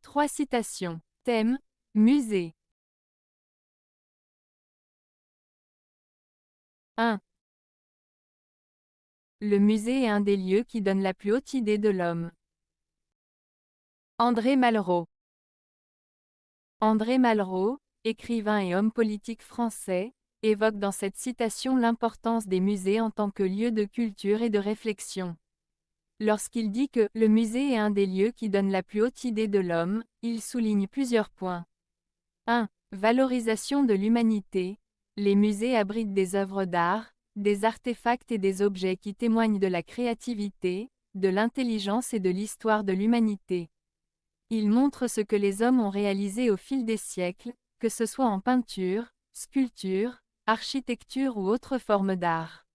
3 citations. Thème, musée. 1. Le musée est un des lieux qui donne la plus haute idée de l'homme. André Malraux. André Malraux, écrivain et homme politique français, évoque dans cette citation l'importance des musées en tant que lieu de culture et de réflexion. Lorsqu'il dit que « le musée est un des lieux qui donne la plus haute idée de l'homme », il souligne plusieurs points. 1. Valorisation de l'humanité. Les musées abritent des œuvres d'art, des artefacts et des objets qui témoignent de la créativité, de l'intelligence et de l'histoire de l'humanité. Ils montrent ce que les hommes ont réalisé au fil des siècles, que ce soit en peinture, sculpture, architecture ou autre forme d'art.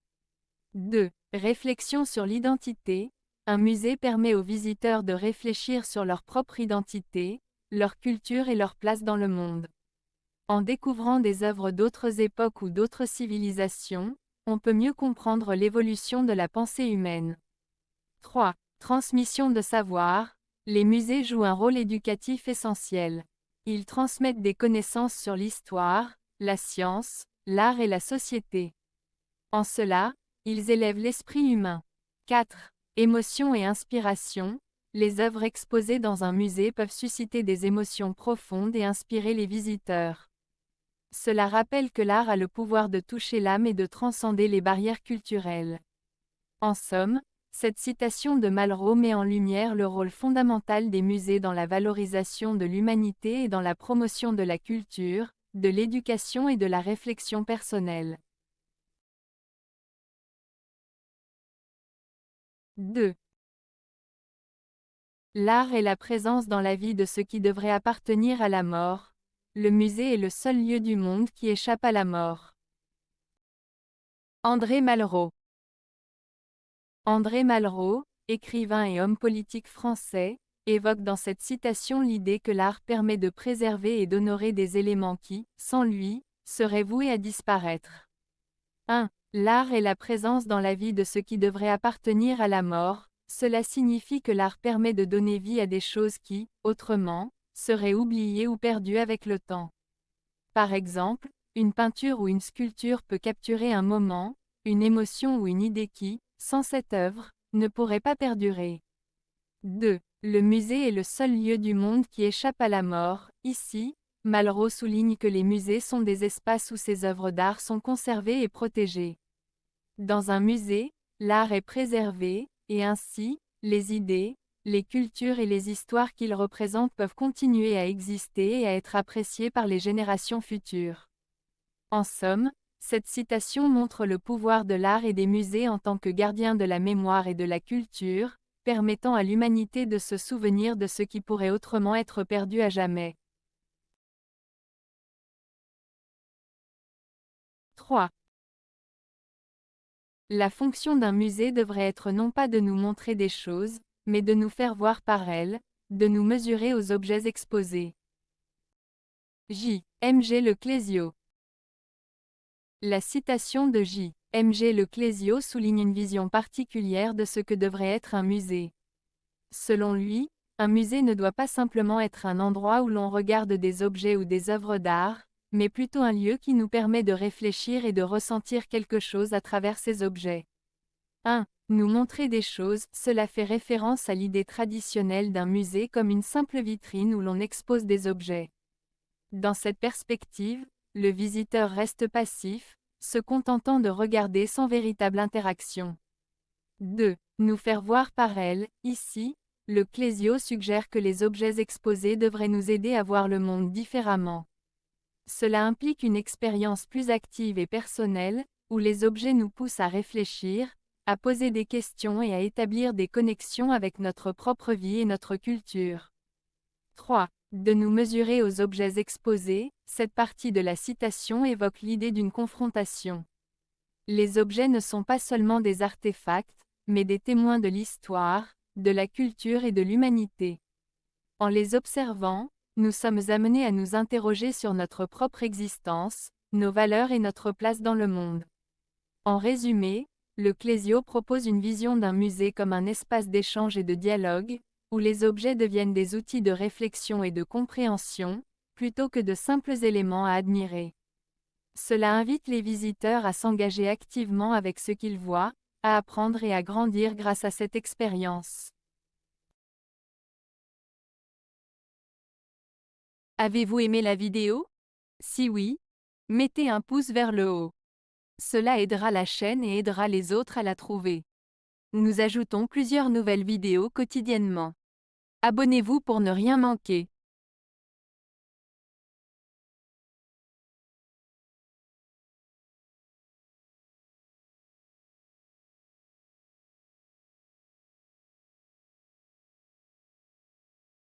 2. Réflexion sur l'identité. Un musée permet aux visiteurs de réfléchir sur leur propre identité, leur culture et leur place dans le monde. En découvrant des œuvres d'autres époques ou d'autres civilisations, on peut mieux comprendre l'évolution de la pensée humaine. 3. Transmission de savoir. Les musées jouent un rôle éducatif essentiel. Ils transmettent des connaissances sur l'histoire, la science, l'art et la société. En cela, ils élèvent l'esprit humain. 4. Émotion et inspiration. Les œuvres exposées dans un musée peuvent susciter des émotions profondes et inspirer les visiteurs. Cela rappelle que l'art a le pouvoir de toucher l'âme et de transcender les barrières culturelles. En somme, cette citation de Malraux met en lumière le rôle fondamental des musées dans la valorisation de l'humanité et dans la promotion de la culture, de l'éducation et de la réflexion personnelle. 2. L'art est la présence dans la vie de ce qui devrait appartenir à la mort. Le musée est le seul lieu du monde qui échappe à la mort. André Malraux. André Malraux, écrivain et homme politique français, évoque dans cette citation l'idée que l'art permet de préserver et d'honorer des éléments qui, sans lui, seraient voués à disparaître. 1. L'art est la présence dans la vie de ce qui devrait appartenir à la mort. Cela signifie que l'art permet de donner vie à des choses qui, autrement, seraient oubliées ou perdues avec le temps. Par exemple, une peinture ou une sculpture peut capturer un moment, une émotion ou une idée qui, sans cette œuvre, ne pourrait pas perdurer. 2. Le musée est le seul lieu du monde qui échappe à la mort. Ici, Malraux souligne que les musées sont des espaces où ces œuvres d'art sont conservées et protégées. Dans un musée, l'art est préservé, et ainsi, les idées, les cultures et les histoires qu'il représente peuvent continuer à exister et à être appréciées par les générations futures. En somme, cette citation montre le pouvoir de l'art et des musées en tant que gardiens de la mémoire et de la culture, permettant à l'humanité de se souvenir de ce qui pourrait autrement être perdu à jamais. 3. La fonction d'un musée devrait être non pas de nous montrer des choses, mais de nous faire voir par elles, de nous mesurer aux objets exposés. J. M. G. Le Clésio. La citation de J. M. G. Le Clésio souligne une vision particulière de ce que devrait être un musée. Selon lui, un musée ne doit pas simplement être un endroit où l'on regarde des objets ou des œuvres d'art, mais plutôt un lieu qui nous permet de réfléchir et de ressentir quelque chose à travers ces objets. 1. Nous montrer des choses, cela fait référence à l'idée traditionnelle d'un musée comme une simple vitrine où l'on expose des objets. Dans cette perspective, le visiteur reste passif, se contentant de regarder sans véritable interaction. 2. Nous faire voir par elle. Ici, le Clésio suggère que les objets exposés devraient nous aider à voir le monde différemment. Cela implique une expérience plus active et personnelle, où les objets nous poussent à réfléchir, à poser des questions et à établir des connexions avec notre propre vie et notre culture. 3. De nous mesurer aux objets exposés. Cette partie de la citation évoque l'idée d'une confrontation. Les objets ne sont pas seulement des artefacts, mais des témoins de l'histoire, de la culture et de l'humanité. En les observant, nous sommes amenés à nous interroger sur notre propre existence, nos valeurs et notre place dans le monde. En résumé, le Clésio propose une vision d'un musée comme un espace d'échange et de dialogue, où les objets deviennent des outils de réflexion et de compréhension, plutôt que de simples éléments à admirer. Cela invite les visiteurs à s'engager activement avec ce qu'ils voient, à apprendre et à grandir grâce à cette expérience. Avez-vous aimé la vidéo? Si oui, mettez un pouce vers le haut. Cela aidera la chaîne et aidera les autres à la trouver. Nous ajoutons plusieurs nouvelles vidéos quotidiennement. Abonnez-vous pour ne rien manquer.